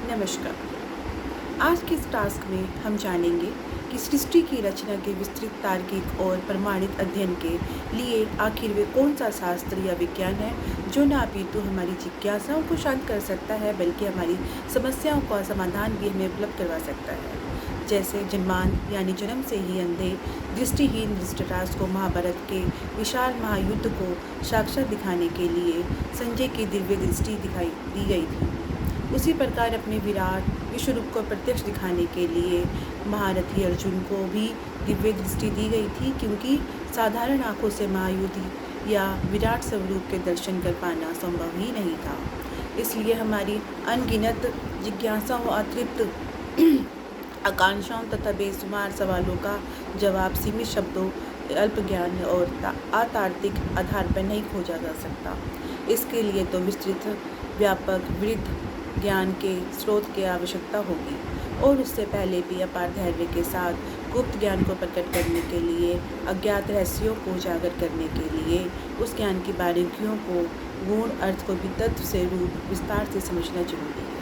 नमस्कार। आज के इस टास्क में हम जानेंगे कि सृष्टि की रचना के विस्तृत तार्किक और प्रमाणित अध्ययन के लिए आखिर वे कौन सा शास्त्र या विज्ञान है जो न अपितु हमारी जिज्ञासाओं को शांत कर सकता है बल्कि हमारी समस्याओं का समाधान भी हमें उपलब्ध करवा सकता है। जैसे जन्मांध यानी जन्म से ही अंधे दृष्टिहीन धृतराष्ट्र को महाभारत के विशाल महायुद्ध को साक्षात दिखाने के लिए संजय की दिव्य दृष्टि दिखाई दी गई थी, उसी प्रकार अपने विराट विश्वरूप को प्रत्यक्ष दिखाने के लिए महारथी अर्जुन को भी दिव्य दृष्टि दी गई थी, क्योंकि साधारण आंखों से महायुद्ध या विराट स्वरूप के दर्शन कर पाना संभव ही नहीं था। इसलिए हमारी अनगिनत जिज्ञासाओं, अतृप्त आकांक्षाओं तथा बेशुमार सवालों का जवाब सीमित शब्दों, अल्प ज्ञान और अतार्किक आधार पर नहीं खोजा जा सकता। इसके लिए तो विस्तृत, व्यापक, वृद्ध ज्ञान के स्रोत की आवश्यकता होगी और उससे पहले भी अपार धैर्य के साथ गुप्त ज्ञान को प्रकट करने के लिए, अज्ञात रहस्यों को उजागर करने के लिए उस ज्ञान की बारीकियों को, गुण अर्थ को भी तत्व से रूप विस्तार से समझना जरूरी है।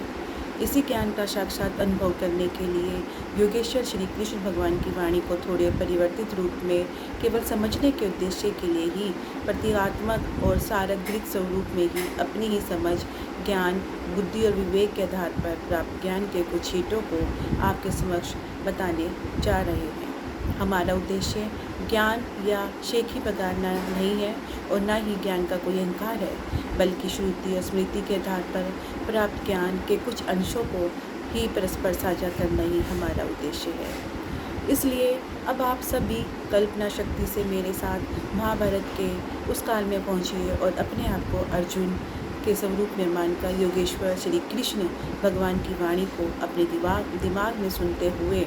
इसी ज्ञान का साक्षात अनुभव करने के लिए योगेश्वर श्री कृष्ण भगवान की वाणी को थोड़े परिवर्तित रूप में केवल समझने के उद्देश्य के लिए ही प्रतीकात्मक और सारगृत स्वरूप में ही अपनी ही समझ, ज्ञान, बुद्धि और विवेक के आधार पर प्राप्त ज्ञान के कुछ छींटों को आपके समक्ष बताने जा रहे हैं। हमारा उद्देश्य ज्ञान या शेखी बगाड़ना नहीं है और न ही ज्ञान का कोई अहंकार है, बल्कि श्रुति और स्मृति के आधार पर प्राप्त ज्ञान के कुछ अंशों को ही परस्पर साझा करना ही हमारा उद्देश्य है। इसलिए अब आप सभी कल्पना शक्ति से मेरे साथ महाभारत के उस काल में पहुँचिए और अपने आप को अर्जुन के स्वरूप में मानकर योगेश्वर श्री कृष्ण भगवान की वाणी को अपने दिमाग में सुनते हुए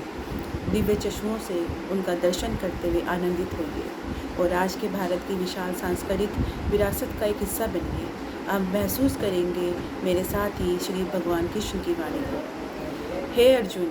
दिव्य चश्मों से उनका दर्शन करते हुए आनंदित होइए और आज के भारत की विशाल सांस्कृतिक विरासत का एक हिस्सा बनिए। आप महसूस करेंगे मेरे साथ ही श्री भगवान कृष्ण की वाणी को। हे अर्जुन,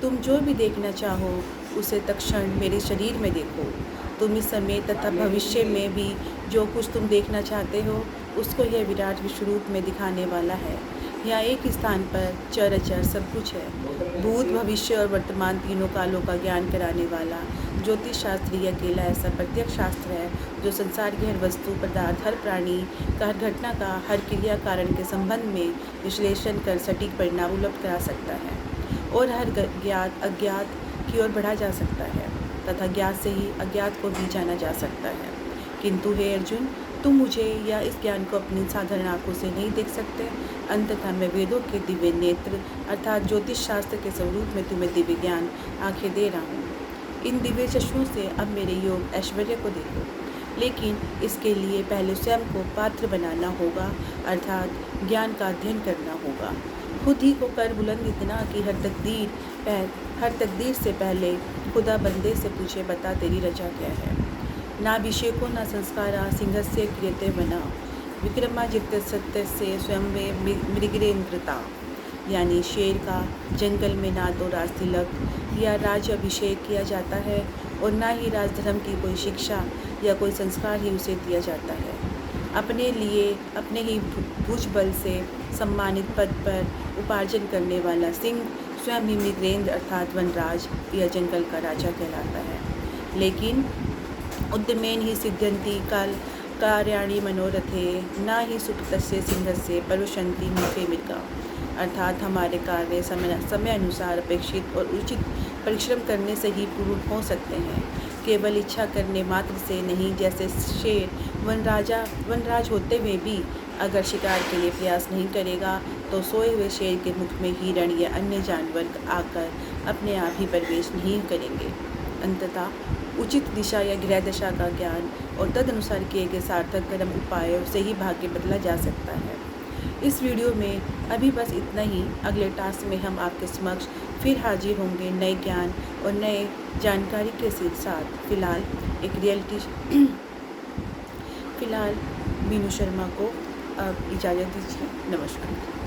तुम जो भी देखना चाहो उसे तत्क्षण मेरे शरीर में देखो। तुम इस समय तथा भविष्य में भी जो कुछ तुम देखना चाहते हो उसको यह विराट विश्वरूप में दिखाने वाला है। यहाँ एक स्थान पर चर सब कुछ है। भूत, भविष्य और वर्तमान तीनों कालों का ज्ञान कराने वाला ज्योतिष शास्त्री अकेला ऐसा प्रत्यक्ष शास्त्र है जो संसार की हर वस्तु, पदार्थ, हर प्राणी का, हर घटना का, हर क्रिया कारण के संबंध में विश्लेषण कर सटीक परिणाम उपलब्ध करा सकता है और हर ज्ञात अज्ञात की ओर बढ़ा जा सकता है तथा ज्ञात से ही अज्ञात को भी जाना जा सकता है। किंतु हे अर्जुन, तुम मुझे या इस ज्ञान को अपनी साधारण आंखों से नहीं देख सकते। अंततः मैं वेदों के दिव्य नेत्र अर्थात ज्योतिष शास्त्र के स्वरूप में तुम्हें दिव्य ज्ञान आंखें दे रहा हूँ। इन दिव्य चश्मों से अब मेरे योग ऐश्वर्य को देखो, लेकिन इसके लिए पहले स्वयं को पात्र बनाना होगा, अर्थात ज्ञान का अध्ययन करना होगा। खुद ही को कर बुलंद इतना कि हर तकदीर से पहले खुदा बंदे से पूछे, बता तेरी रजा क्या है। नाभिषेको न संस्कारा सिंहस्य क्रियते बना विक्रमादित्य सत्य से स्वयं में मृगेन्द्रता, यानी शेर का जंगल में ना तो राज तिलक या राज अभिषेक किया जाता है और ना ही राजधर्म की कोई शिक्षा या कोई संस्कार ही उसे दिया जाता है। अपने लिए अपने ही भुजबल से सम्मानित पद पर उपार्जन करने वाला सिंह स्वयं ही मृगेंद्र अर्थात वनराज या जंगल का राजा कहलाता है। लेकिन उद्यमेन ही सिद्ध्यन्ति काल कार्याणि मनोरथे न ही सुकृतस्य सिंहस्य परुषन्ति मुखे मृगा, अर्थात हमारे कार्य समय अनुसार अपेक्षित और उचित परिश्रम करने से ही पूर्ण हो सकते हैं, केवल इच्छा करने मात्र से नहीं। जैसे शेर वनराज होते हुए भी अगर शिकार के लिए प्रयास नहीं करेगा तो सोए हुए शेर के मुख में हिरण या अन्य जानवर आकर अपने आप ही प्रवेश नहीं करेंगे। अंततः उचित दिशा या गृह दशा का ज्ञान और तदनुसार किए गए सार्थक कर्म उपायों से ही भाग्य बदला जा सकता है। इस वीडियो में अभी बस इतना ही। अगले टास्क में हम आपके समक्ष फिर हाजिर होंगे नए ज्ञान और नए जानकारी के साथ। फिलहाल मीनू शर्मा को अब इजाज़त दीजिए। नमस्कार।